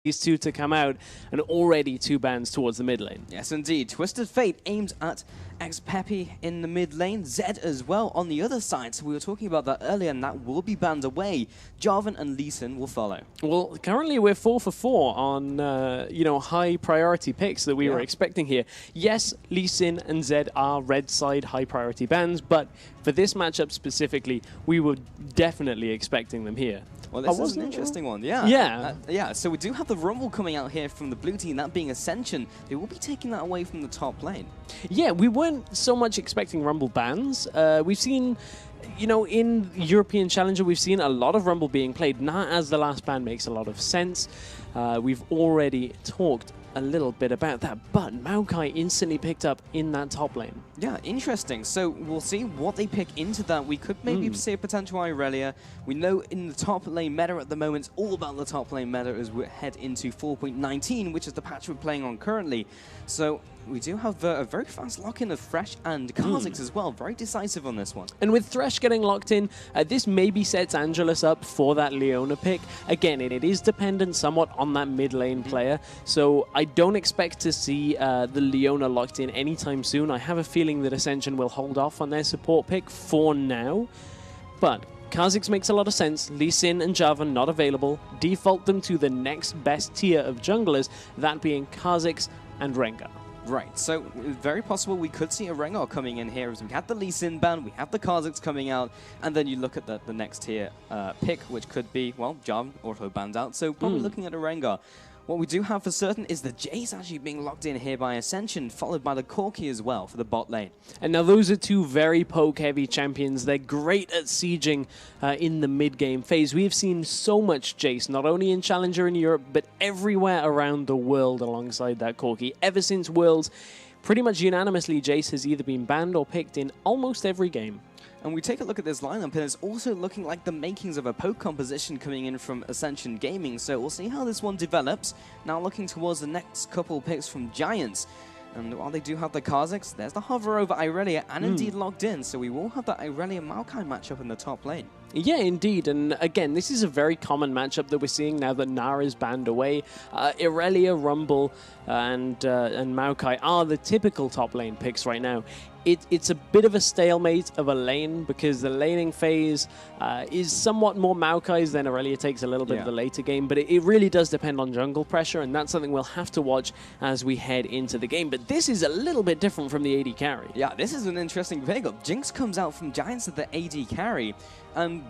these two to come out, and already 2 bans towards the mid lane. Yes, indeed. Twisted Fate aims at X-Peppy in the mid lane, Zed as well on the other side. So we were talking about that earlier, and that will be banned away. Jarvan and Lee Sin will follow. Well, currently we're 4 for 4 on high priority picks that we were expecting here. Yes, Lee Sin and Zed are red side high priority bans, but for this matchup specifically, we were definitely expecting them here. Well, this is an interesting one, yeah. Yeah. So we do have the Rumble coming out here from the blue team, that being Ascension. They will be taking that away from the top lane. Yeah, we weren't so much expecting Rumble bans. We've seen, in European Challenger, we've seen a lot of Rumble being played. Now, as the last ban makes a lot of sense. We've already talked a little bit about that, but Maokai instantly picked up in that top lane. Yeah, interesting. So we'll see what they pick into that. We could maybe see a potential Irelia. We know in the top lane meta at the moment, it's all about the top lane meta as we head into 4.19, which is the patch we're playing on currently. So we do have a very fast lock-in of Thresh and Kha'Zix as well. Very decisive on this one. And with Thresh getting locked in, this maybe sets Angelus up for that Leona pick. Again, it is dependent somewhat on that mid lane player, so I don't expect to see the Leona locked in anytime soon. I have a feeling that Ascension will hold off on their support pick for now, but Kha'Zix makes a lot of sense. Lee Sin and Jarvan not available. Default them to the next best tier of junglers, that being Kha'Zix and Rengar. Right, so very possible we could see a Rengar coming in here as we had the Lee Sin ban, we have the Kha'Zix coming out, and then you look at the next tier pick, which could be, well, Jarvan auto banned out, so probably looking at a Rengar. What we do have for certain is the Jace actually being locked in here by Ascension, followed by the Corki as well for the bot lane. And now those are 2 very poke-heavy champions. They're great at sieging in the mid-game phase. We've seen so much Jace, not only in Challenger in Europe, but everywhere around the world alongside that Corki. Ever since Worlds, pretty much unanimously, Jace has either been banned or picked in almost every game. And we take a look at this lineup, and it's also looking like the makings of a poke composition coming in from Ascension Gaming. So we'll see how this one develops. Now looking towards the next couple picks from Giants. And while they do have the Kha'Zix, there's the hover over Irelia and indeed locked in. So we will have that Irelia-Maokai matchup in the top lane. Yeah, indeed. And again, this is a very common matchup that we're seeing now that Nara is banned away. Irelia, Rumble, and Maokai are the typical top lane picks right now. It's a bit of a stalemate of a lane because the laning phase is somewhat more Maokai's than Irelia takes a little bit of the later game, but it really does depend on jungle pressure, and that's something we'll have to watch as we head into the game. But this is a little bit different from the AD carry. Yeah, this is an interesting pickup. Jinx comes out from Giants at the AD carry.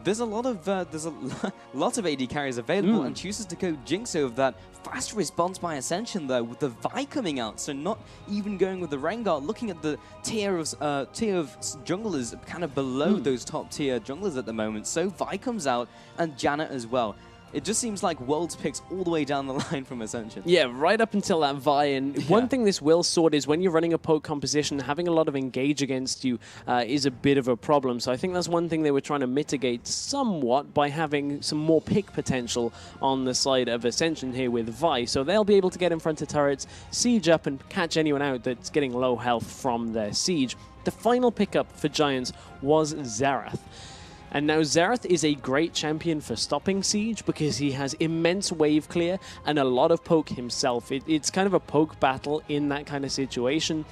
There's a lot of AD carries available, and chooses to go Jinx over that. Fast response by Ascension though, with the Vi coming out, so not even going with the Rengar. Looking at the tier of junglers kind of below those top tier junglers at the moment. So Vi comes out, and Janet as well. It just seems like Worlds picks all the way down the line from Ascension. Yeah, right up until that Vi. And one thing this will sort is when you're running a poke composition, having a lot of engage against you is a bit of a problem. So I think that's one thing they were trying to mitigate somewhat by having some more pick potential on the side of Ascension here with Vi. So they'll be able to get in front of turrets, siege up, and catch anyone out that's getting low health from their siege. The final pickup for Giants was Xerath. And now Xerath is a great champion for stopping siege because he has immense wave clear and a lot of poke himself. It's kind of a poke battle in that kind of situation.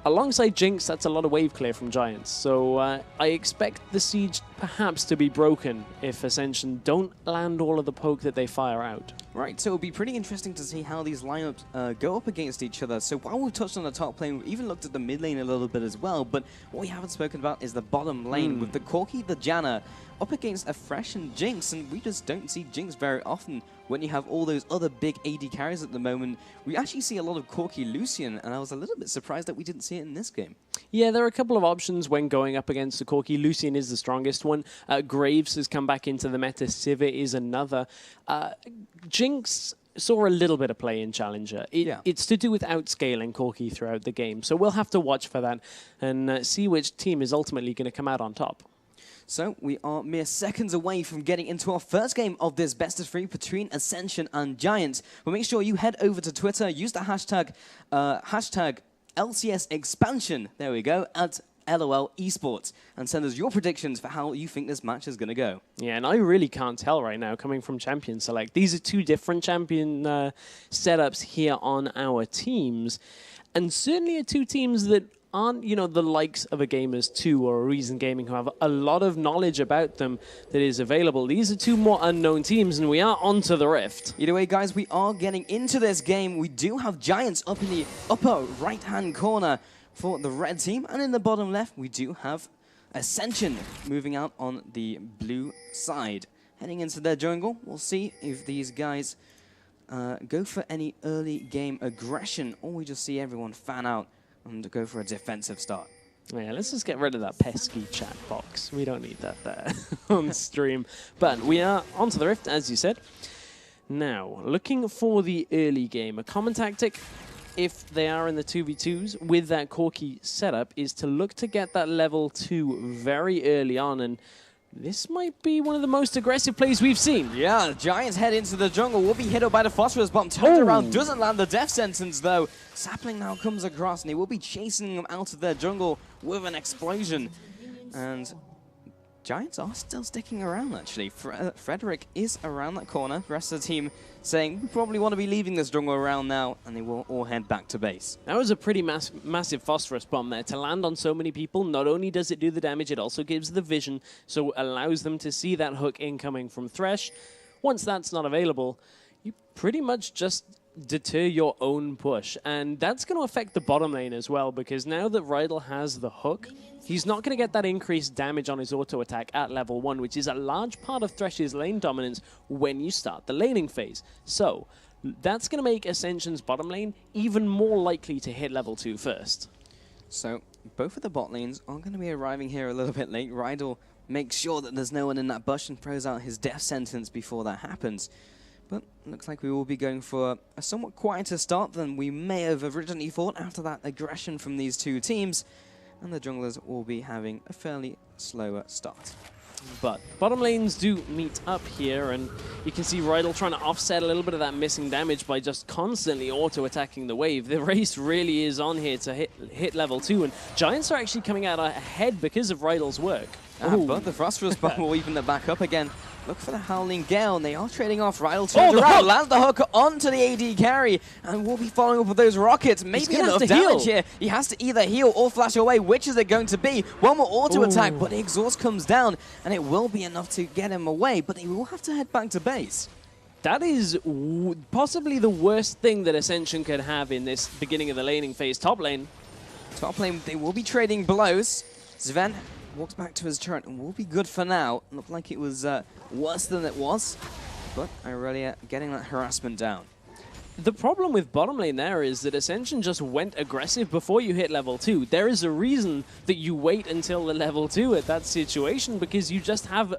Alongside Jinx, that's a lot of wave clear from Giants. So I expect the siege perhaps to be broken if Ascension don't land all of the poke that they fire out. Right, so it'll be pretty interesting to see how these lineups go up against each other. So while we've touched on the top lane, we've even looked at the mid lane a little bit as well, but what we haven't spoken about is the bottom lane with the Corki, the Janna, up against a Thresh and Jinx, and we just don't see Jinx very often when you have all those other big AD carries at the moment. We actually see a lot of Corki Lucian, and I was a little bit surprised that we didn't see it in this game. Yeah, there are a couple of options when going up against the Corki. Lucian is the strongest one. Graves has come back into the meta. Sivir is another. Jinx saw a little bit of play in Challenger. It's to do with outscaling Corki throughout the game, so we'll have to watch for that and see which team is ultimately going to come out on top. So we are mere seconds away from getting into our first game of this best of 3 between Ascension and Giants. But make sure you head over to Twitter, use the hashtag LCS expansion, there we go, at LOL Esports and send us your predictions for how you think this match is going to go. Yeah, and I really can't tell right now coming from Champion Select. These are two different Champion setups here on our teams, and certainly are two teams that aren't, you know, the likes of a Gamers 2 or a Reason Gaming, who have a lot of knowledge about them that is available. These are two more unknown teams, and we are onto the Rift. Either way, guys, we are getting into this game. We do have Giants up in the upper right-hand corner for the red team, and in the bottom left, we do have Ascension moving out on the blue side. Heading into their jungle, we'll see if these guys go for any early game aggression, or we just see everyone fan out and go for a defensive start. Yeah, let's just get rid of that pesky chat box. We don't need that there on stream. But we are onto the Rift, as you said. Now, looking for the early game. A common tactic, if they are in the 2v2s with that Corki setup, is to look to get that level 2 very early on, and this might be one of the most aggressive plays we've seen. Yeah, Giants head into the jungle, will be hit up by the Phosphorus Bomb, turned around, doesn't land the death sentence though. Sapling now comes across and he will be chasing them out of their jungle with an explosion. And Giants are still sticking around actually. Frederick is around that corner, the rest of the team saying we probably want to be leaving this jungle around now, and they will all head back to base. That was a pretty massive Phosphorus Bomb there. To land on so many people, not only does it do the damage, it also gives the vision, so it allows them to see that hook incoming from Thresh. Once that's not available, you pretty much just deter your own push, and that's going to affect the bottom lane as well, because now that Rydell has the hook, he's not going to get that increased damage on his auto attack at level 1, which is a large part of Thresh's lane dominance when you start the laning phase. So that's going to make Ascension's bottom lane even more likely to hit level 2 first. So both of the bot lanes are going to be arriving here a little bit late. Rydell makes sure that there's no one in that bush and throws out his death sentence before that happens. But looks like we will be going for a somewhat quieter start than we may have originally thought after that aggression from these two teams. And the junglers will be having a fairly slower start. But bottom lanes do meet up here, and you can see Rydell trying to offset a little bit of that missing damage by just constantly auto-attacking the wave. The race really is on here to hit level 2, and Giants are actually coming out ahead because of Rydell's work. But the Phosphorus Bomb will even that back up again. Look for the Howling Gale, and they are trading off. Rydell turns around, lands the hook onto the AD carry, and we'll be following up with those rockets. Maybe enough damage here. He has to either heal or flash away. Which is it going to be? One more auto attack, but the exhaust comes down, and it will be enough to get him away, but they will have to head back to base. That is possibly the worst thing that Ascension could have in this beginning of the laning phase. Top lane. Top lane, they will be trading blows. Sven walks back to his turret and will be good for now. Looked like it was worse than it was, but Irelia getting that harassment down. The problem with bottom lane there is that Ascension just went aggressive before you hit level 2. There is a reason that you wait until the level 2 at that situation, because you just have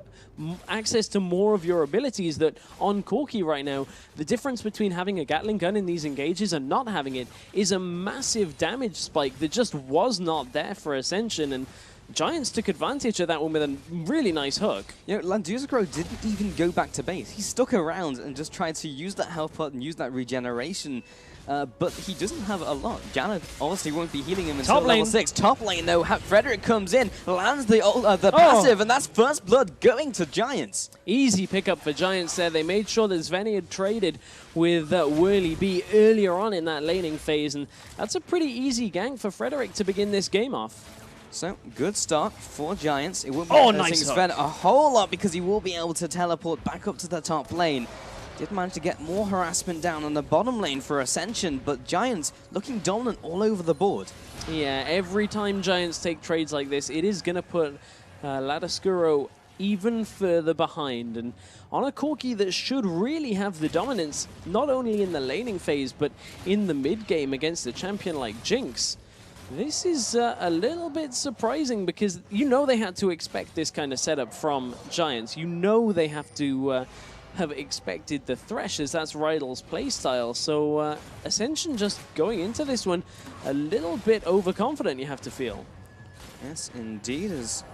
access to more of your abilities that on Corki right now, the difference between having a Gatling gun in these engages and not having it is a massive damage spike that just was not there for Ascension, and Giants took advantage of that one with a really nice hook. You know, Landuzakro didn't even go back to base. He stuck around and just tried to use that health pot and use that regeneration. But he doesn't have a lot. Janet obviously won't be healing him until level 6. Top lane, though, Frederick comes in, lands the passive, and that's first blood going to Giants. Easy pickup for Giants there. They made sure that Svenny had traded with Whirly B earlier on in that laning phase, and that's a pretty easy gank for Frederick to begin this game off. So, good start for Giants. It will be nice Sven a whole lot because he will be able to teleport back up to the top lane. Did manage to get more harassment down on the bottom lane for Ascension, but Giants looking dominant all over the board. Yeah, every time Giants take trades like this, it is going to put Ladascuro even further behind. And on a Corki that should really have the dominance, not only in the laning phase, but in the mid-game against a champion like Jinx, this is a little bit surprising, because you know they had to expect this kind of setup from Giants. You know they have to have expected the Thresh, as that's Rydell's playstyle. So Ascension just going into this one a little bit overconfident, you have to feel. Yes, indeed, as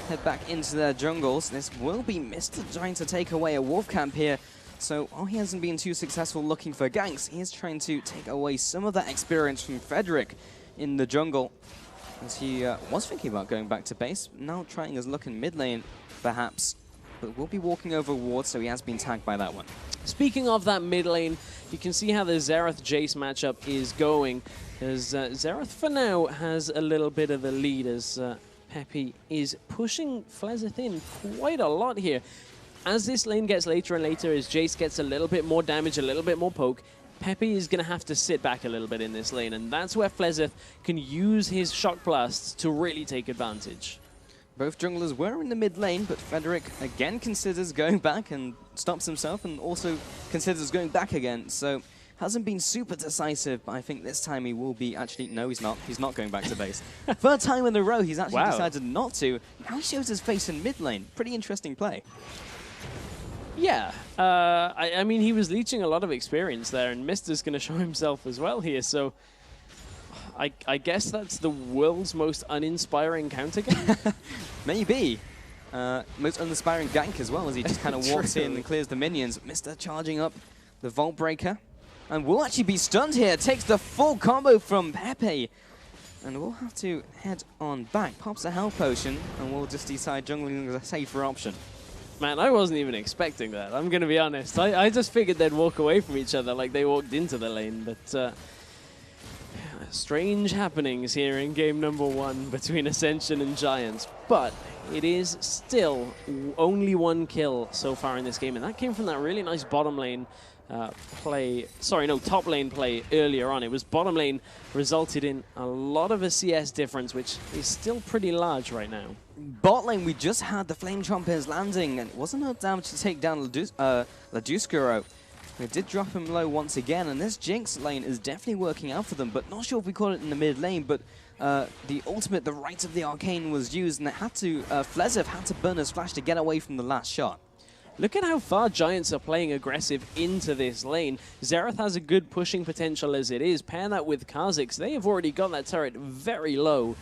head back into their jungles. This will be Mr. trying to take away a wolf camp here. So while he hasn't been too successful looking for ganks, he is trying to take away some of that experience from Frederick in the jungle. as he was thinking about going back to base. Now trying his luck in mid lane, perhaps, but will be walking over ward, so he has been tagged by that one. Speaking of that mid lane, you can see how the Xerath-Jace matchup is going, as Xerath for now has a little bit of the lead, as Peppy is pushing Flezeth in quite a lot here. As this lane gets later and later, as Jace gets a little bit more damage, a little bit more poke, Peppy is going to have to sit back a little bit in this lane, and that's where Flezeth can use his Shock Blasts to really take advantage. Both junglers were in the mid lane, but Frederick again considers going back and stops himself, and also considers going back again. So hasn't been super decisive, but I think this time he will be. Actually, no, he's not. He's not going back to base. Third time in a row, he's actually decided not to. Now he shows his face in mid lane. Pretty interesting play. Yeah, I mean, he was leeching a lot of experience there, and Mister's going to show himself as well here, so I guess that's the world's most uninspiring counter game? Maybe. Most uninspiring gank as well, as he just kind of walks in and clears the minions. Mister charging up the Vault Breaker, and will actually be stunned here. Takes the full combo from Pepe, and we'll have to head on back. Pops a health potion, and we'll just decide jungling is a safer option. Man, I wasn't even expecting that, I'm going to be honest. I just figured they'd walk away from each other like they walked into the lane, but strange happenings here in game number 1 between Ascension and Giants. But it is still only 1 kill so far in this game, and that came from that really nice bottom lane play. Sorry, no, top lane play earlier on. It was bottom lane resulted in a lot of a CS difference, which is still pretty large right now. Bot lane, we just had the Flame Chompers landing, and it wasn't enough damage to take down Laduscaro. They did drop him low once again, and this Jinx lane is definitely working out for them, but not sure if we call it in the mid lane, but the ultimate, the Right of the Arcane, was used, and it had to, Flezeth had to burn his flash to get away from the last shot. Look at how far Giants are playing aggressive into this lane. Xerath has a good pushing potential as it is. Pair that with Kha'Zix, they have already got that turret very low,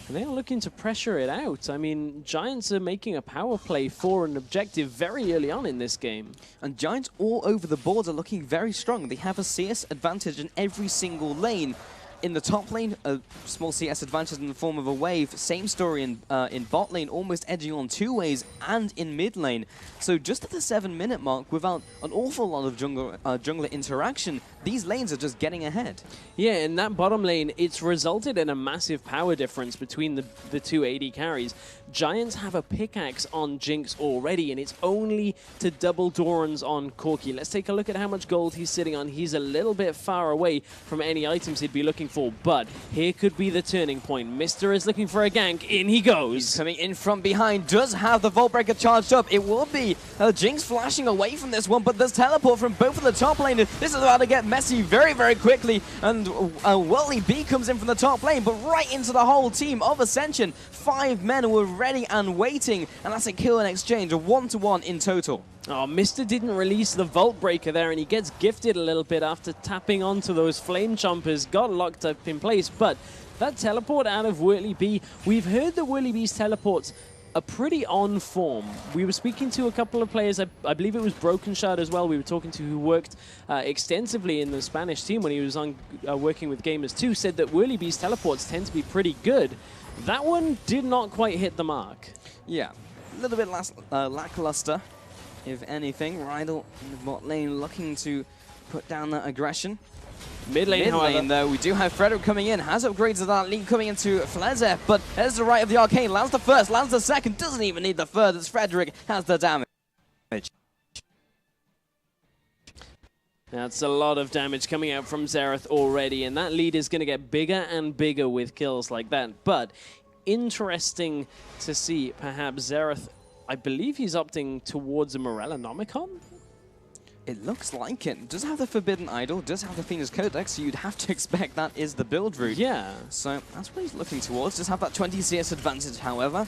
and they are looking to pressure it out. I mean, Giants are making a power play for an objective very early on in this game. And Giants all over the board are looking very strong. They have a CS advantage in every single lane. In the top lane, a small CS advantage in the form of a wave. Same story in bot lane, almost edging on 2 ways, and in mid lane. So just at the 7-minute mark, without an awful lot of jungler interaction, these lanes are just getting ahead. Yeah, in that bottom lane, it's resulted in a massive power difference between the 2 AD carries. Giants have a pickaxe on Jinx already, and it's only to double Doran's on Corki. Let's take a look at how much gold he's sitting on. He's a little bit far away from any items he'd be looking for, but here could be the turning point. Mister is looking for a gank. In he goes. He's coming in from behind, does have the Vault Breaker charged up. It will be Jinx flashing away from this one, but there's teleport from both of the top laners. This is about to get messy very, very quickly, and Worldly B comes in from the top lane, but right into the whole team of Ascension. 5 men were ready and waiting, and that's a kill in exchange, a 1-to-1 in total. Oh, Mister didn't release the Vault Breaker there, and he gets gifted a little bit after tapping onto those Flame Chompers, got locked up in place, but that teleport out of Worldly B, we've heard that Worldly B's teleports are pretty on form. We were speaking to a couple of players, I believe it was Broken Shard as well, we were talking to, who worked extensively in the Spanish team when he was on working with Gamers 2, said that Worldly B's teleports tend to be pretty good. That one did not quite hit the mark. Yeah, a little bit lackluster, if anything. Rydell in the bot lane looking to put down that aggression. Mid lane, though, we do have Frederick coming in, has upgrades that lead coming into Flezeth, but there's the Right of the Arcane, lands the first, lands the second, doesn't even need the third, as Frederick has the damage. That's a lot of damage coming out from Xerath already, and that lead is going to get bigger and bigger with kills like that. But interesting to see, perhaps Xerath, I believe he's opting towards a Morellonomicon? It looks like it. Does have the Forbidden Idol, does have the Phoenix Codex, so you'd have to expect that is the build route. Yeah. So that's what he's looking towards. Does have that 20 CS advantage, however.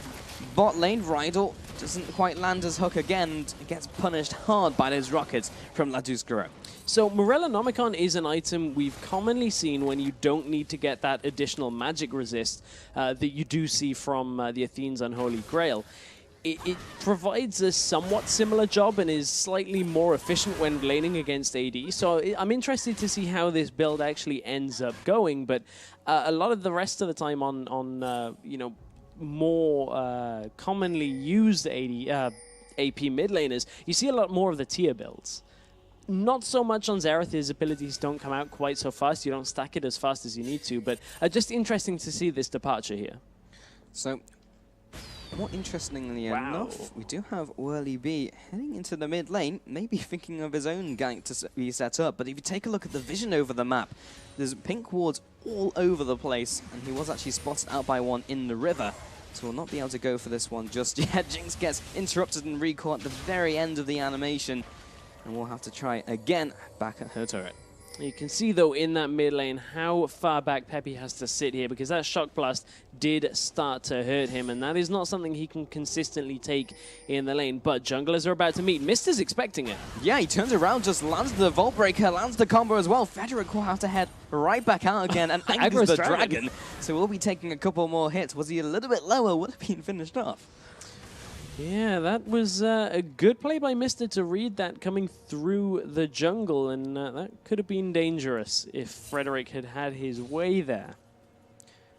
Bot lane, Rydell doesn't quite land his hook again, and gets punished hard by those rockets from Laduscaro. So Morellonomicon is an item we've commonly seen when you don't need to get that additional magic resist that you do see from the Athene's Unholy Grail. it provides a somewhat similar job and is slightly more efficient when laning against AD. So I'm interested to see how this build actually ends up going. But a lot of the rest of the time on you know, more commonly used AP mid laners, you see a lot more of the tier builds. Not so much on Xerath. His abilities don't come out quite so fast. You don't stack it as fast as you need to. But just interesting to see this departure here. So, more interestingly enough, we do have Whirly B heading into the mid lane, maybe thinking of his own gank to be set up. But if you take a look at the vision over the map, there's pink wards all over the place, and he was actually spotted out by one in the river. So we'll not be able to go for this one just yet. Jinx gets interrupted and recall at the very end of the animation, and we'll have to try again back at her turret. You can see, though, in that mid lane how far back Peppy has to sit here, because that Shock Blast did start to hurt him, and that is not something he can consistently take in the lane. But junglers are about to meet. Mister's expecting it. Yeah, he turns around, just lands the Vault Breaker, lands the combo as well. Frederick will have to head right back out again and angers the dragon. So we'll be taking a couple more hits. Was he a little bit lower, would have been finished off. Yeah, that was a good play by Mister to read that coming through the jungle, and that could have been dangerous if Frederick had had his way there.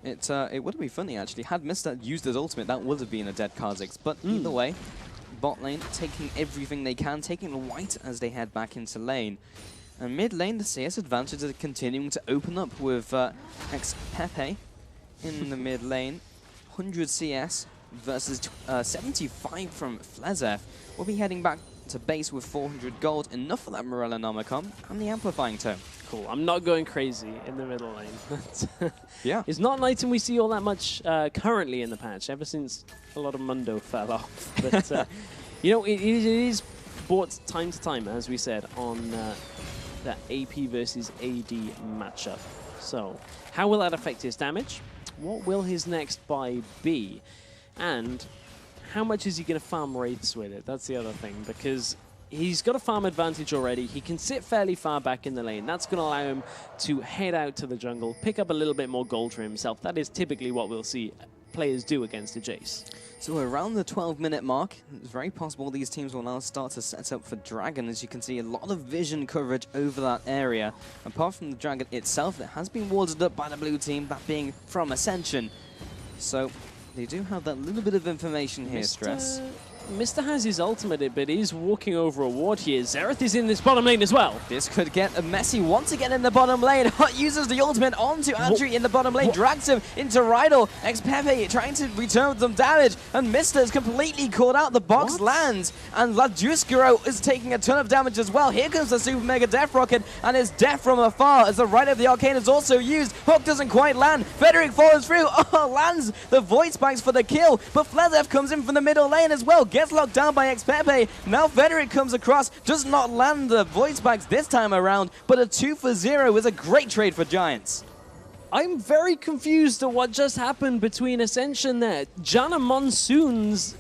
It would have been funny, actually. Had Mister used his ultimate, that would have been a dead Kha'Zix. But either way, bot lane taking everything they can, taking the white as they head back into lane. And mid lane, the CS advantage is continuing to open up with Pepe in the mid lane. 100 CS. Versus 75 from Flezef. We'll be heading back to base with 400 gold, enough for that Morella Nomicon and the Amplifying Tome. Cool. I'm not going crazy in the middle lane. Yeah. It's not an item we see all that much currently in the patch, ever since a lot of Mundo fell off. But, you know, it is bought time to time, as we said, on the AP versus AD matchup. So, how will that affect his damage? What will his next buy be? And how much is he going to farm Wraiths with it? That's the other thing, because he's got a farm advantage already. He can sit fairly far back in the lane. That's going to allow him to head out to the jungle, pick up a little bit more gold for himself. That is typically what we'll see players do against a Jace. So around the 12-minute mark, it's very possible these teams will now start to set up for Dragon. As you can see, a lot of vision coverage over that area. Apart from the Dragon itself, it has been warded up by the blue team, that being from Ascension. So they do have that little bit of information here, Stress. Mister has his ultimate, but he's walking over a ward here. Xerath is in this bottom lane as well. This could get messy once again in the bottom lane. Hot uses the ultimate onto Andrew in the bottom lane, drags him into Rydal. Pepe trying to return with some damage, and Mister is completely caught out. The box lands, and Ladjuskero is taking a ton of damage as well. Here comes the Super Mega Death Rocket, and it's death from afar as the Rite of the Arcane is also used. Hook doesn't quite land. Frederick follows through. Oh, lands the Void Spikes for the kill, but Flezef comes in from the middle lane as well. Gets locked down by Pepe. Now Frederick comes across, does not land the Void Spikes this time around, but a 2-for-0 is a great trade for Giants. I'm very confused at what just happened between Ascension there. Janna monsoons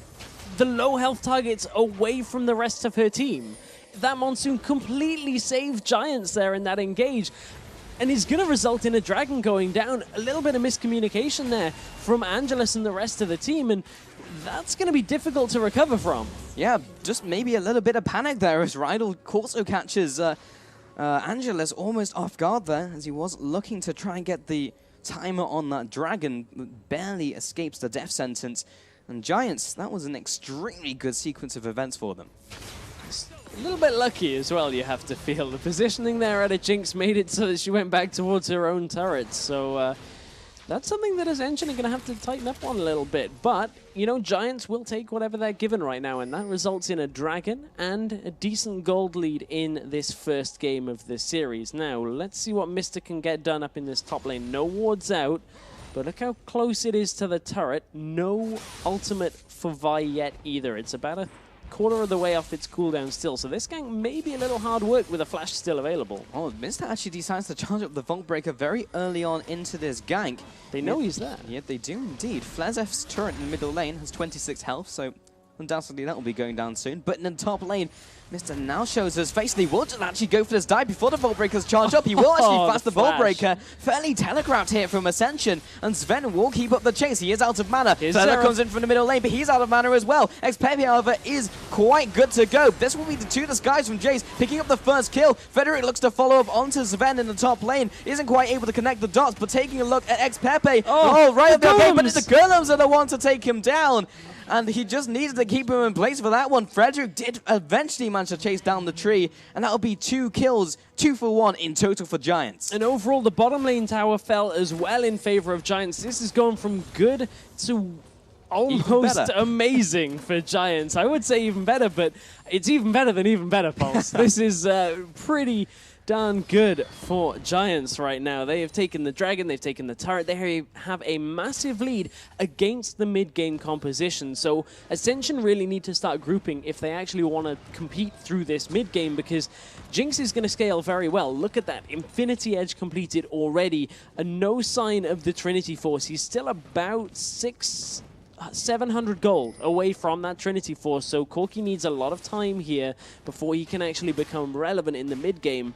the low health targets away from the rest of her team. That monsoon completely saved Giants there in that engage, and is going to result in a dragon going down. A little bit of miscommunication there from Angelus and the rest of the team, and that's going to be difficult to recover from. Yeah, just maybe a little bit of panic there as Rydal also catches Angelus almost off guard there, as he was looking to try and get the timer on that dragon, but barely escapes the death sentence. And Giants, that was an extremely good sequence of events for them. A little bit lucky as well, you have to feel. The positioning there at a Jinx made it so that she went back towards her own turrets. So that's something that Ascension are going to have to tighten up on a little bit. But, you know, Giants will take whatever they're given right now, and that results in a dragon and a decent gold lead in this first game of the series. Now, let's see what Mister can get done up in this top lane. No wards out, but look how close it is to the turret. No ultimate for Vi yet either. It's about a quarter of the way off its cooldown still, so this gank may be a little hard work with a flash still available. Oh, Mister actually decides to charge up the Vault Breaker very early on into this gank. They know he's there. Yeah, they do indeed. Flezef's turret in the middle lane has 26 health, so undoubtedly that will be going down soon. But in the top lane, Mr. now shows his face, and he will just actually go for this dive before the Vault Breaker's charged up. He will actually fast the Vault Breaker. Fairly telegraphed here from Ascension, and Sven will keep up the chase. He is out of mana. Zerah comes in from the middle lane, but he's out of mana as well. XPepe, however, is quite good to go. This will be the two disguise from Jace, picking up the first kill. Frederick looks to follow up onto Sven in the top lane. Isn't quite able to connect the dots, but taking a look at XPepe. Right up there, but the Golems are the one to take him down. And he just needed to keep him in place for that one. Frederick did eventually manage to chase down the tree, and that'll be 2 kills, 2 for 1 in total for Giants. And overall, the bottom lane tower fell as well in favor of Giants. This is going from good to almost amazing for Giants. I would say even better, but it's even better than even better, Pulse. This is pretty darn good for Giants right now. They have taken the dragon, they've taken the turret, they have a massive lead against the mid-game composition. So Ascension really need to start grouping if they actually want to compete through this mid-game, because Jinx is going to scale very well. Look at that, Infinity Edge completed already, and no sign of the Trinity Force. He's still about 700 gold away from that Trinity Force, so Corki needs a lot of time here before he can actually become relevant in the mid-game.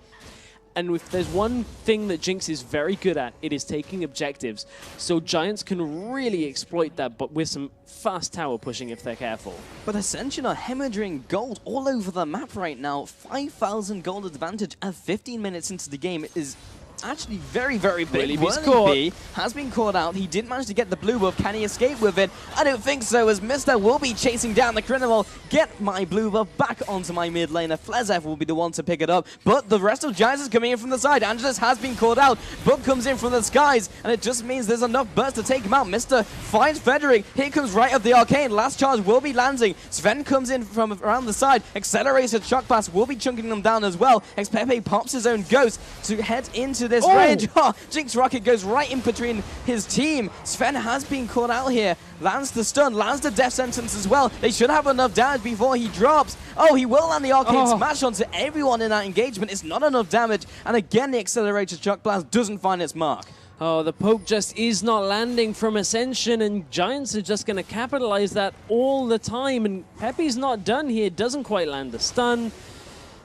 And if there's one thing that Jinx is very good at, it is taking objectives. So Giants can really exploit that, but with some fast tower pushing if they're careful. But Ascension are hemorrhaging gold all over the map right now. 5,000 gold advantage at 15 minutes into the game is actually very, very big. Whirling has been caught out. He did manage to get the blue buff. Can he escape with it? I don't think so, as Mister will be chasing down the criminal. Get my blue buff back onto my mid laner. Flezef will be the one to pick it up, but the rest of Giants is coming in from the side. Angelus has been caught out. Book comes in from the skies, and it just means there's enough burst to take him out. Mister finds Frederick. Here comes right up the arcane. Last charge will be landing. Sven comes in from around the side. Accelerated shock blast will be chunking them down as well. XPepe pops his own ghost to head into this range. Jinx Rocket goes right in between his team. Sven has been caught out here. Lands the stun, lands the death sentence as well. They should have enough damage before he drops. He will land the arcane smash onto everyone in that engagement. It's not enough damage. And again, the accelerated shock blast doesn't find its mark. The poke just is not landing from Ascension, and Giants are just going to capitalize that all the time. And Pepe's not done here, doesn't quite land the stun.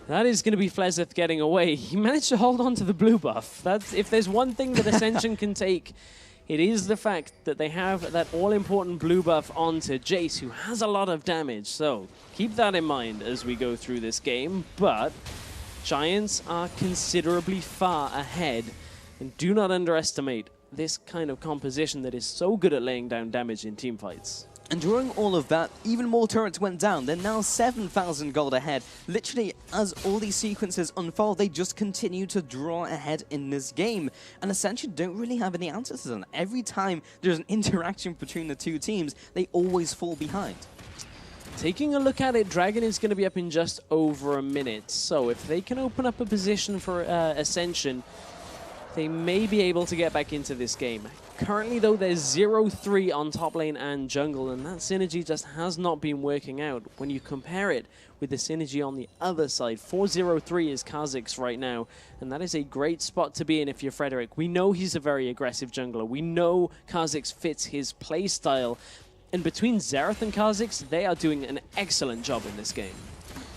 That is going to be Flezeth getting away. He managed to hold on to the blue buff. If there's one thing that Ascension can take, it is the fact that they have that all-important blue buff onto Jace, who has a lot of damage. So keep that in mind as we go through this game. But Giants are considerably far ahead. And do not underestimate this kind of composition that is so good at laying down damage in teamfights. And during all of that, even more turrets went down. They're now 7,000 gold ahead. Literally, as all these sequences unfold, they just continue to draw ahead in this game. And Ascension don't really have any answers to them. Every time there's an interaction between the two teams, they always fall behind. Taking a look at it, Dragon is going to be up in just over a minute. So if they can open up a position for Ascension, they may be able to get back into this game. Currently, though, there's 0-3 on top lane and jungle, and that synergy just has not been working out. When you compare it with the synergy on the other side, 4-0-3 is Kha'Zix right now, and that is a great spot to be in if you're Frederick. We know he's a very aggressive jungler. We know Kha'Zix fits his playstyle, and between Xerath and Kha'Zix, they are doing an excellent job in this game.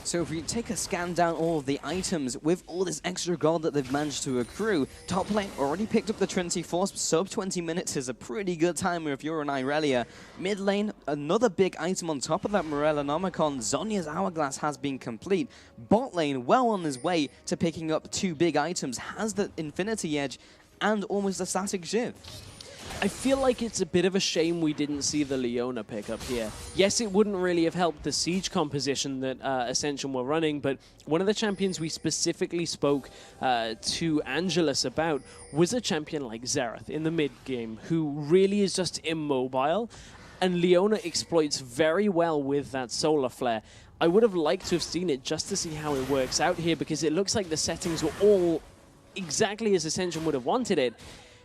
So if we take a scan down all of the items, with all this extra gold that they've managed to accrue, top lane already picked up the Trinity Force. Sub 20 minutes is a pretty good timer if you're an Irelia. Mid lane, another big item on top of that Morellonomicon. Zhonya's Hourglass has been complete. Bot lane, well on his way to picking up 2 big items, has the Infinity Edge and almost a static Shiv. I feel like it's a bit of a shame we didn't see the Leona pick up here. Yes, it wouldn't really have helped the siege composition that Ascension were running, but one of the champions we specifically spoke to Angelus about was a champion like Xerath in the mid-game, who really is just immobile, and Leona exploits very well with that solar flare. I would have liked to have seen it just to see how it works out here, because it looks like the settings were all exactly as Ascension would have wanted it,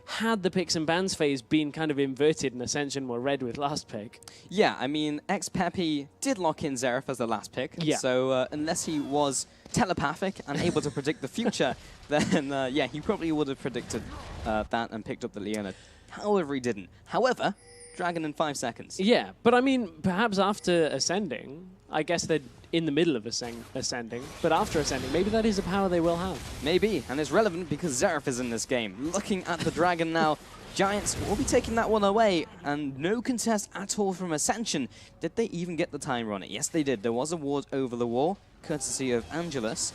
had the picks and bans phase been kind of inverted and Ascension were red with last pick. Yeah, I mean, XPepe did lock in Xerath as the last pick, so unless he was telepathic and able to predict the future, then yeah, he probably would have predicted that and picked up the Leona. However, he didn't. However, dragon in 5 seconds. Yeah, but I mean, perhaps after ascending, I guess they're in the middle of ascending, but after ascending, maybe that is a power they will have. Maybe, and it's relevant because Xerath is in this game. Looking at the dragon now, Giants will be taking that one away, and no contest at all from Ascension. Did they even get the timer on it? Yes, they did. There was a ward over the wall, courtesy of Angelus,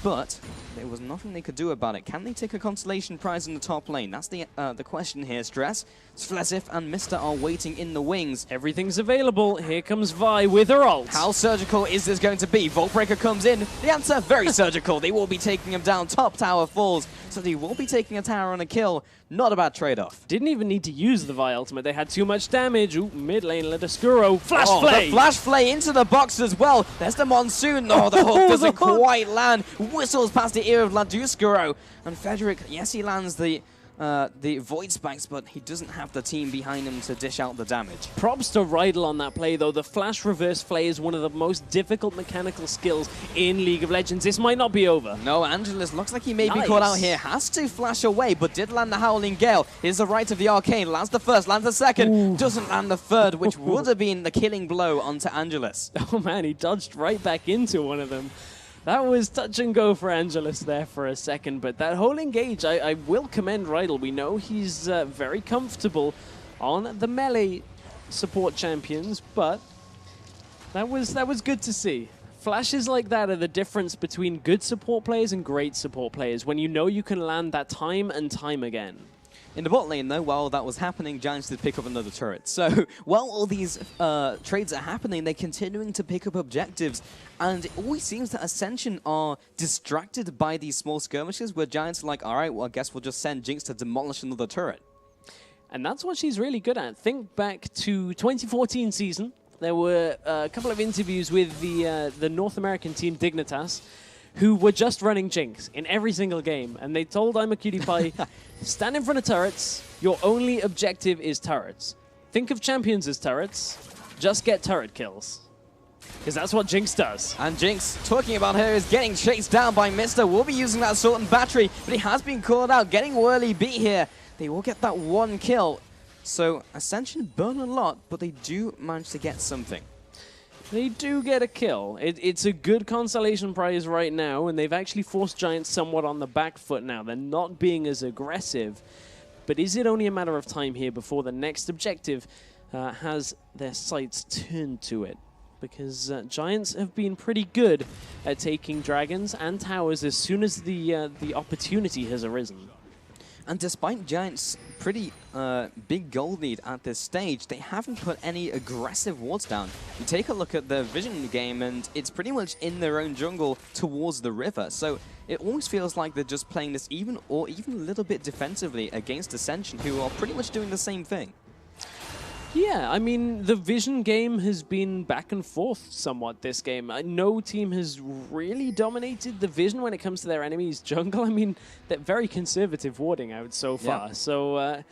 but there was nothing they could do about it. Can they take a consolation prize in the top lane? That's the question here, Stress. Flesif and Mister are waiting in the wings. Everything's available. Here comes Vi with her ult. How surgical is this going to be? Voltbreaker comes in. The answer, very surgical. They will be taking him down. Top tower falls. So they will be taking a tower and a kill. Not a bad trade-off. Didn't even need to use the Vi ultimate. They had too much damage. Ooh, mid lane, let Oscuro. Flash Flay! The Flash Flay into the box as well. There's the Monsoon. Oh, the hook doesn't quite land. Whistles past the ear of Laduscuro. And Frederick, yes, he lands the Void Spikes, but he doesn't have the team behind him to dish out the damage. Props to Rydell on that play, though. The Flash Reverse Flay is one of the most difficult mechanical skills in League of Legends. This might not be over. No, Angelus looks like he may be caught out here. Has to flash away, but did land the Howling Gale. Here's the right of the Arcane. Lands the first, lands the second. Ooh. Doesn't land the third, which would have been the killing blow onto Angelus. Oh, man, he dodged right back into one of them. That was touch and go for Angelus there for a second, but that whole engage, I will commend Rydell. We know he's very comfortable on the melee support champions, but that was good to see. Flashes like that are the difference between good support players and great support players, when you know you can land that time and time again. In the bot lane, though, while that was happening, Giants did pick up another turret. So while all these trades are happening, they're continuing to pick up objectives. And it always seems that Ascension are distracted by these small skirmishes where Giants are like, all right, well, I guess we'll just send Jinx to demolish another turret. And that's what she's really good at. Think back to 2014 season. There were a couple of interviews with the North American team Dignitas, who were just running Jinx in every single game. And they told I'm a Cutie Pie, stand in front of turrets, your only objective is turrets. Think of champions as turrets, just get turret kills. Because that's what Jinx does. And Jinx, talking about her, is getting chased down by Mister. Will be using that Sword and Battery, but he has been called out, getting Whirly beat here. They will get that one kill. So Ascension burn a lot, but they do manage to get something. They do get a kill. It's a good consolation prize right now, and they've actually forced Giants somewhat on the back foot now. They're not being as aggressive. But is it only a matter of time here before the next objective has their sights turned to it? Because Giants have been pretty good at taking dragons and towers as soon as the opportunity has arisen. And despite Giants' pretty big gold lead at this stage, they haven't put any aggressive wards down. You take a look at the vision game, and it's pretty much in their own jungle towards the river. So it almost feels like they're just playing this even a little bit defensively against Ascension, who are pretty much doing the same thing. Yeah, I mean, the vision game has been back and forth somewhat this game. No team has really dominated the vision when it comes to their enemy's jungle. I mean, they're very conservative warding out so far. Yeah. So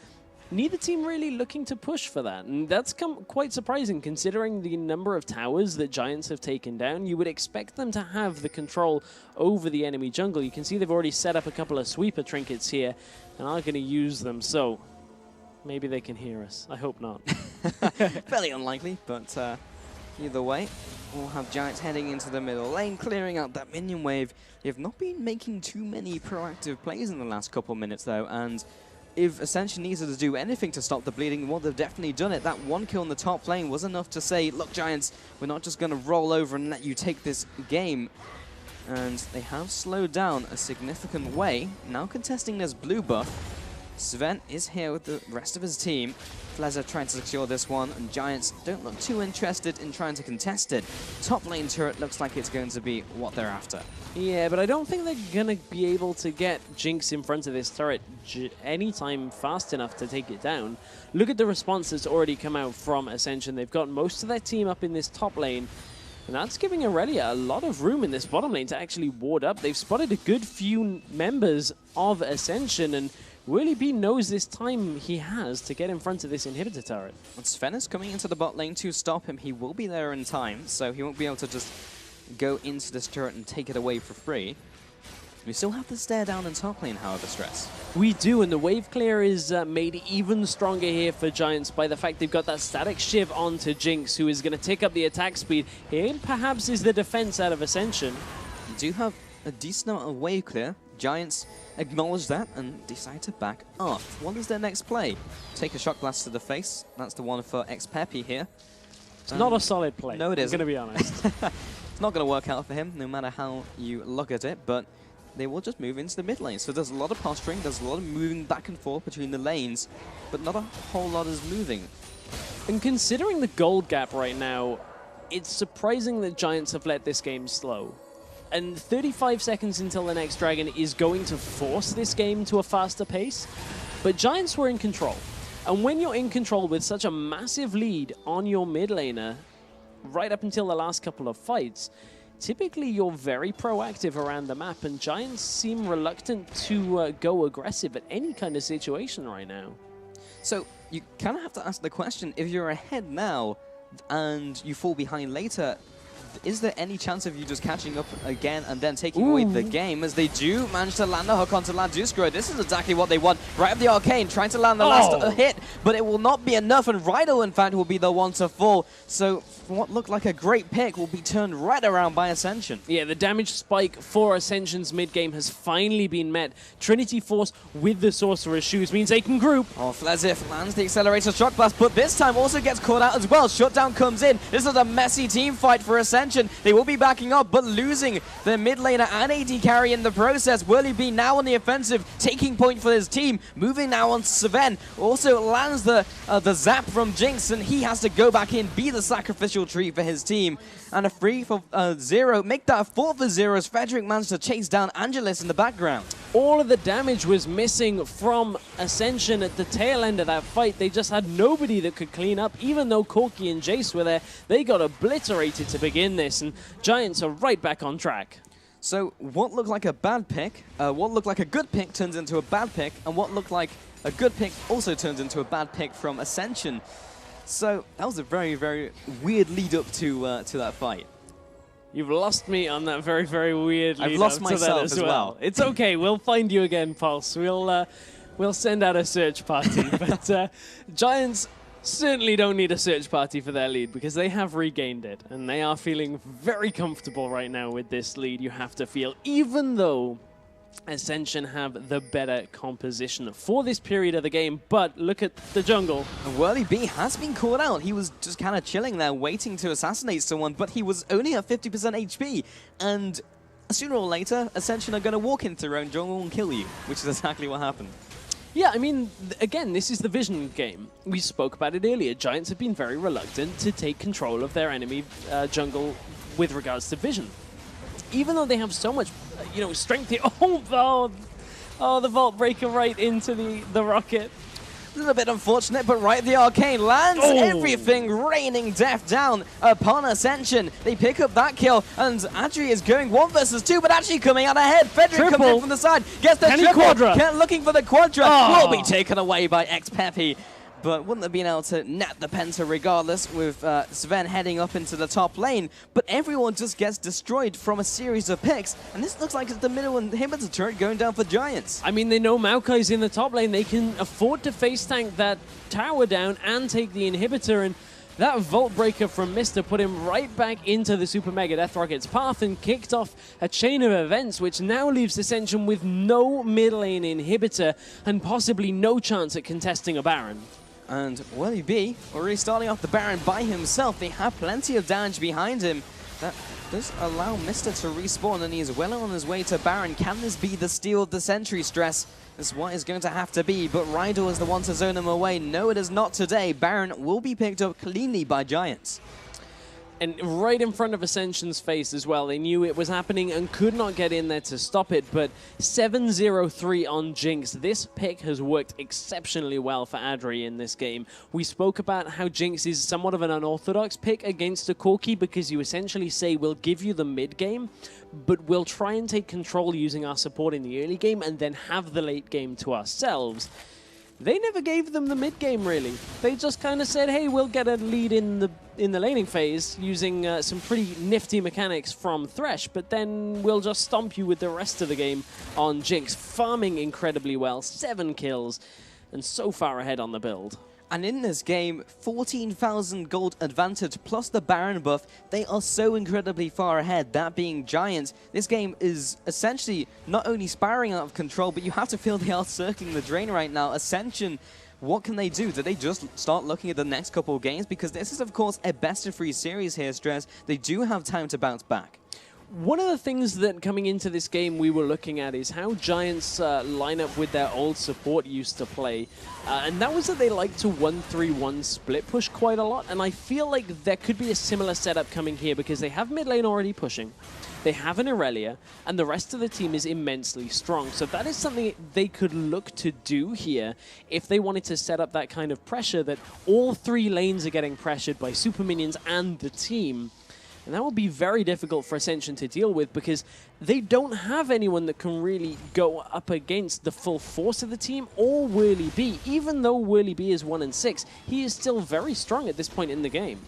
neither team really looking to push for that. And that's quite surprising considering the number of towers that Giants have taken down. You would expect them to have the control over the enemy jungle. You can see they've already set up a couple of sweeper trinkets here and are going to use them. So maybe they can hear us. I hope not. Fairly unlikely, but either way, we'll have Giants heading into the middle lane, clearing out that minion wave. They've not been making too many proactive plays in the last couple of minutes, though, and if Ascension needed to do anything to stop the bleeding, well, they've definitely done it. That one kill in the top lane was enough to say, look, Giants, we're not just going to roll over and let you take this game. And they have slowed down a significant way. Now contesting this blue buff, Sven is here with the rest of his team. Fleza trying to secure this one, and Giants don't look too interested in trying to contest it. Top lane turret looks like it's going to be what they're after. Yeah, but I don't think they're going to be able to get Jinx in front of this turret anytime fast enough to take it down. Look at the response that's already come out from Ascension. They've got most of their team up in this top lane, and that's giving Aurelia a lot of room in this bottom lane to actually ward up. They've spotted a good few members of Ascension, and Whirly B knows this time he has to get in front of this inhibitor turret. And Sven is coming into the bot lane to stop him. He will be there in time, so he won't be able to just go into this turret and take it away for free. We still have the stare down in top lane, however, Stress. We do, and the wave clear is made even stronger here for Giants by the fact they've got that static shiv onto Jinx, who is going to take up the attack speed. Here perhaps is the defense out of Ascension. You do have a decent amount of wave clear. Giants acknowledge that and decide to back off. What is their next play? Take a shock blast to the face. That's the one for X-Peppy here. It's not a solid play. No, it isn't. I'm going to be honest. It's not going to work out for him, no matter how you look at it, but they will just move into the mid lane. So there's a lot of posturing, there's a lot of moving back and forth between the lanes, but not a whole lot is moving. And considering the gold gap right now, it's surprising that Giants have let this game slow. And 35 seconds until the next dragon is going to force this game to a faster pace, but Giants were in control. And when you're in control with such a massive lead on your mid laner, right up until the last couple of fights, typically you're very proactive around the map, and Giants seem reluctant to go aggressive at any kind of situation right now. So you kind of have to ask the question, if you're ahead now and you fall behind later, is there any chance of you just catching up again and then taking away the game, as they do manage to land a hook onto Laduscro? This is exactly what they want. Right up the arcane, trying to land the last hit, but it will not be enough, and Rido, in fact, will be the one to fall. So what looked like a great pick will be turned right around by Ascension. Yeah, the damage spike for Ascension's mid-game has finally been met. Trinity Force with the Sorcerer's Shoes means they can group. Oh, Flezif lands the Accelerator Shock Blast, but this time also gets caught out as well. Shutdown comes in. This is a messy team fight for Ascension. They will be backing up, but losing their mid laner and AD carry in the process. Whirly B now on the offensive, taking point for his team. Moving now on Sven. Also lands the zap from Jinx, and he has to go back in, be the sacrificial tree for his team. And a free for Zero. Make that a 4 for Zero as Frederick managed to chase down Angelus in the background. All of the damage was missing from Ascension at the tail end of that fight. They just had nobody that could clean up. Even though Corki and Jace were there, they got obliterated to begin this, and Giants are right back on track. So what looked like a bad pick, what looked like a good pick turns into a bad pick, and what looked like a good pick also turns into a bad pick from Ascension. So that was a very, very weird lead up to that fight. You've lost me on that very, very weird lead I've lost up myself to that as well. It's okay. We'll find you again, Pulse. We'll send out a search party. But Giants certainly don't need a search party for their lead, because they have regained it, and they are feeling very comfortable right now with this lead, you have to feel, even though Ascension have the better composition for this period of the game. But look at the jungle. And Whirly B has been caught out. He was just kind of chilling there, waiting to assassinate someone, but he was only at 50% HP. And sooner or later, Ascension are going to walk into their own jungle and kill you, which is exactly what happened. Yeah, I mean, again, this is the vision game. We spoke about it earlier. Giants have been very reluctant to take control of their enemy jungle with regards to vision. Even though they have so much, strength here. Oh, the Vault Breaker right into the rocket. A little bit unfortunate, but right the arcane lands everything, raining death down upon Ascension. They pick up that kill, and Adri is going 1 versus 2, but actually coming out ahead. Frederick comes in from the side, gets the triple, looking for the Quadra, will be taken away by X-Peppy. But wouldn't have been able to net the Penta regardless, with Sven heading up into the top lane. But everyone just gets destroyed from a series of picks, and this looks like it's the middle inhibitor turret going down for Giants. I mean, they know Maokai's in the top lane. They can afford to face tank that tower down and take the inhibitor, and that Vault Breaker from Mister put him right back into the Super Mega Death Rocket's path and kicked off a chain of events, which now leaves Ascension with no mid lane inhibitor and possibly no chance at contesting a Baron. And Whirly B already starting off the Baron by himself. They have plenty of damage behind him. That does allow Mister to respawn, and he is well on his way to Baron. Can this be the steal of the century, Stress? This is what it's going to have to be, but Rido is the one to zone him away. No, it is not today. Baron will be picked up cleanly by Giants. And right in front of Ascension's face as well. They knew it was happening and could not get in there to stop it, but 7-0-3 on Jinx. This pick has worked exceptionally well for Adri in this game. We spoke about how Jinx is somewhat of an unorthodox pick against a Corki, because you essentially say, we'll give you the mid game, but we'll try and take control using our support in the early game and then have the late game to ourselves. they never gave them the mid game, really. They just kind of said, hey, we'll get a lead in the laning phase using some pretty nifty mechanics from Thresh, but then we'll just stomp you with the rest of the game on Jinx, farming incredibly well, 7 kills, and so far ahead on the build. And in this game, 14,000 gold advantage plus the Baron buff, they are so incredibly far ahead, that being Giants. This game is essentially not only spiraling out of control, but you have to feel they are circling the drain right now. Ascension, what can they do? Do they just start looking at the next couple of games? Because this is, of course, a best-of-3 series here, Stress. They do have time to bounce back. One of the things that coming into this game we were looking at is how Giants line up with their old support used to play. And that was that they like to 1-3-1 split push quite a lot. And I feel like there could be a similar setup coming here because they have mid lane already pushing. They have an Irelia, and the rest of the team is immensely strong. So that is something they could look to do here if they wanted to set up that kind of pressure that all 3 lanes are getting pressured by super minions and the team. And that will be very difficult for Ascension to deal with because they don't have anyone that can really go up against the full force of the team or Whirly B. Even though Whirly B is 1-6, he is still very strong at this point in the game.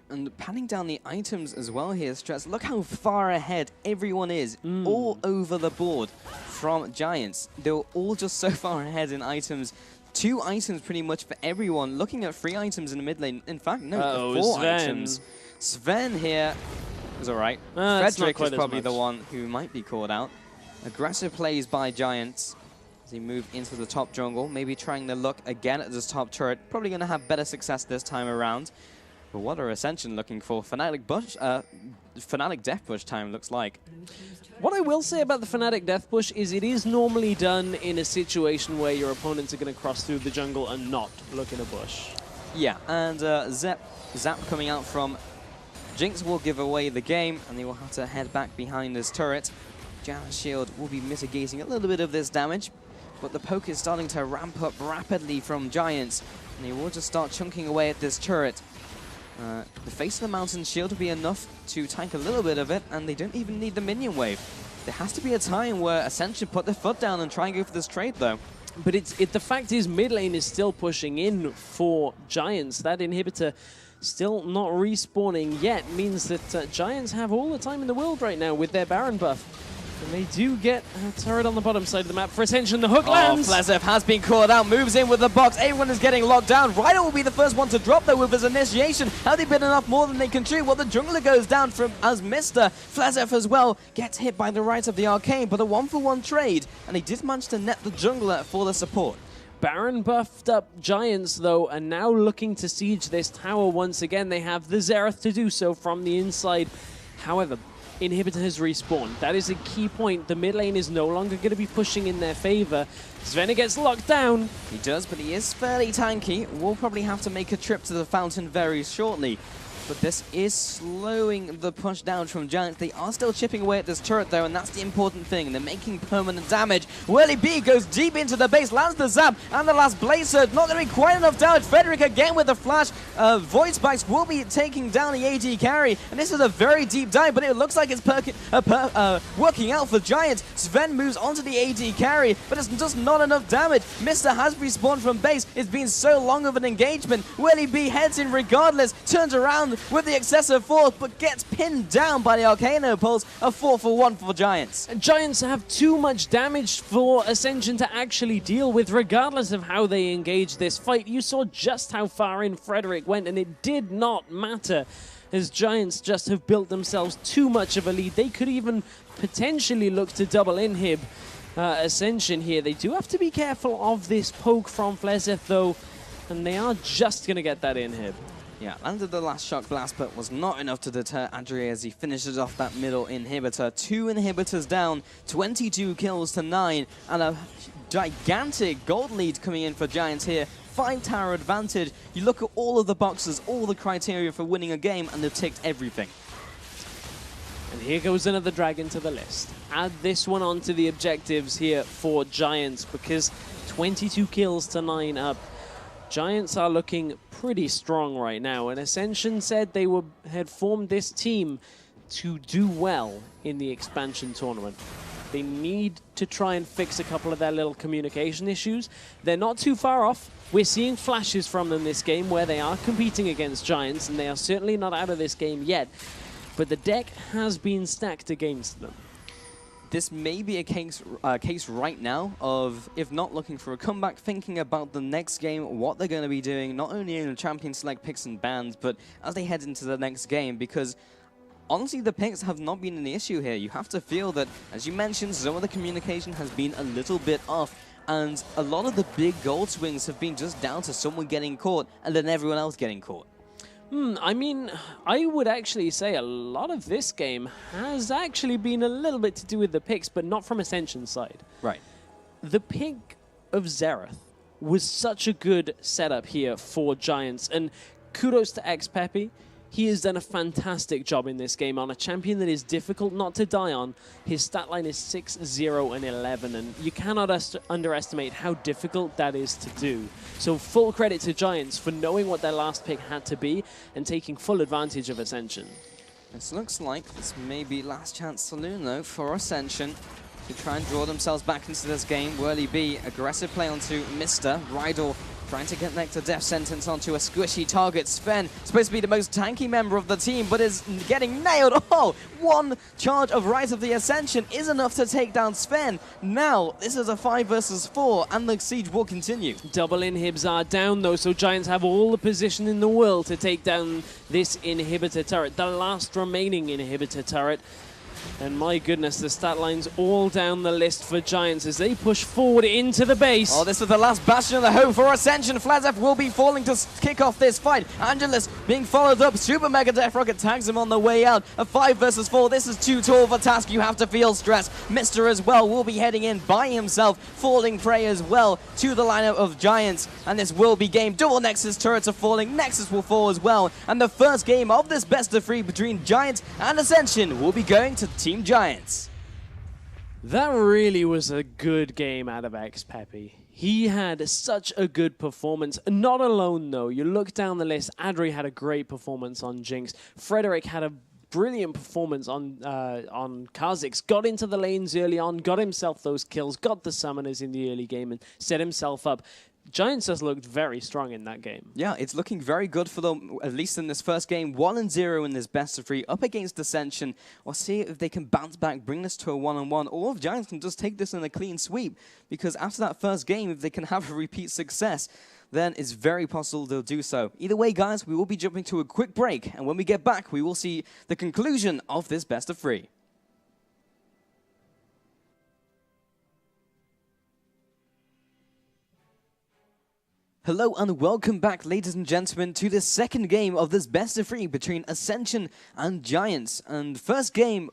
And panning down the items as well here, Stress. Look how far ahead everyone is, all over the board from Giants. They were all just so far ahead in items. 2 items pretty much for everyone. Looking at 3 items in the mid lane. In fact, no, 4 items. Sven here is alright. Frederick is probably the one who might be called out. Aggressive plays by Giants as he move into the top jungle. Maybe trying to look again at this top turret. Probably going to have better success this time around. But what are Ascension looking for? Fnatic Death Push time looks like. What I will say about the Fnatic Death Push is it is normally done in a situation where your opponents are going to cross through the jungle and not look in a bush. Yeah, and Zap coming out from Jinx will give away the game, and they will have to head back behind this turret. Janna's shield will be mitigating a little bit of this damage, but the poke is starting to ramp up rapidly from Giants, and they will just start chunking away at this turret. The face of the mountain shield will be enough to tank a little bit of it, and they don't even need the minion wave. There has to be a time where Ascension put their foot down and try and go for this trade, though. But the fact is mid lane is still pushing in for Giants. That inhibitor still not respawning yet means that Giants have all the time in the world right now with their Baron buff. And they do get a turret on the bottom side of the map for Ascension. The hook lands. Flezev has been caught out, moves in with the box. Everyone is getting locked down. Ryder will be the first one to drop though with his initiation. Have they been enough more than they can chew? Well, the jungler goes down from as Mr. Flezev as well gets hit by the right of the arcane, but a 1-for-1 trade, and they did manage to net the jungler for the support. Baron buffed up Giants, though, are now looking to siege this tower once again. They have the Xerath to do so from the inside. However, inhibitor has respawned. That is a key point. The mid lane is no longer going to be pushing in their favor. Sven gets locked down. He does, but he is fairly tanky. We'll probably have to make a trip to the fountain very shortly. But this is slowing the push down from Giants. They are still chipping away at this turret, though, and that's the important thing. They're making permanent damage. Whirly B goes deep into the base, lands the zap, and the last Blaze Surge. Not going to be quite enough damage. Frederick again with the flash. Void Spikes will be taking down the AD carry, and this is a very deep dive, but it looks like it's working out for Giants. Sven moves onto the AD carry, but it's just not enough damage. Mr. has respawned from base. It's been so long of an engagement. Whirly B heads in regardless, turns around with the excessive force, but gets pinned down by the Arcano Pulse. A 4-for-1 for Giants. Giants have too much damage for Ascension to actually deal with, regardless of how they engage this fight. You saw just how far in Frederick went, and it did not matter, as Giants just have built themselves too much of a lead. They could even potentially look to double inhib Ascension here. They do have to be careful of this poke from Flezev, though, and they are just going to get that inhib. Yeah, landed the last shock blast, but was not enough to deter Adri as he finishes off that middle inhibitor. 2 inhibitors down, 22 kills to 9, and a gigantic gold lead coming in for Giants here. 5 tower advantage. You look at all of the boxes, all the criteria for winning a game, and they've ticked everything. And here goes another dragon to the list. Add this one onto the objectives here for Giants, because 22 kills to 9 up. Giants are looking pretty strong right now, and Ascension said they had formed this team to do well in the expansion tournament. They need to try and fix a couple of their little communication issues. They're not too far off. We're seeing flashes from them this game where they are competing against Giants, and they are certainly not out of this game yet. But the deck has been stacked against them. This may be a case right now of, if not looking for a comeback, thinking about the next game, what they're going to be doing, not only in the Champion Select picks and bans, but as they head into the next game, because honestly, the picks have not been an issue here. You have to feel that, as you mentioned, some of the communication has been a little bit off, and a lot of the big gold swings have been just down to someone getting caught and then everyone else getting caught. I mean, I would actually say a lot of this game has actually been a little bit to do with the picks, but not from Ascension's side. Right. The pick of Xerath was such a good setup here for Giants, and kudos to XPeppy. He has done a fantastic job in this game on a champion that is difficult not to die on. His stat line is 6, 0, and 11, and you cannot underestimate how difficult that is to do. So full credit to Giants for knowing what their last pick had to be and taking full advantage of Ascension. This looks like this may be last chance saloon, though, for Ascension to try and draw themselves back into this game. Whirly B, aggressive play onto Mr. Rydell, trying to get Nectar Death Sentence onto a squishy target. Sven, supposed to be the most tanky member of the team, but is getting nailed. Oh, one charge of Rise of the Ascension is enough to take down Sven. Now, this is a 5 versus 4, and the siege will continue. Double inhibs are down, though, so Giants have all the position in the world to take down this inhibitor turret, the last remaining inhibitor turret. And my goodness, the stat line's all down the list for Giants as they push forward into the base. Oh, this is the last bastion of the hope for Ascension. Flazef will be falling to kick off this fight. Angelus being followed up. Super Mega Death Rocket tags him on the way out. A 5 versus 4. This is too tall for task. You have to feel stress. Mister as well will be heading in by himself, falling prey as well to the lineup of Giants. And this will be game. Double Nexus turrets are falling. Nexus will fall as well. And the first game of this best of 3 between Giants and Ascension will be going to Team Giants. That really was a good game out of XPeppy. He had such a good performance. Not alone, though. You look down the list, Adri had a great performance on Jinx. Frederick had a brilliant performance on Kha'Zix. Got into the lanes early on, got himself those kills, got the summoners in the early game, and set himself up. Giants just looked very strong in that game. Yeah, it's looking very good for them, at least in this first game. 1-0 in this best of 3 up against Ascension. We'll see if they can bounce back, bring this to a 1-on-1, or if Giants can just take this in a clean sweep. Because after that first game, if they can have a repeat success, then it's very possible they'll do so. Either way, guys, we will be jumping to a quick break. And when we get back, we will see the conclusion of this best of 3. Hello and welcome back, ladies and gentlemen, to the second game of this best of 3 between Ascension and Giants. And first game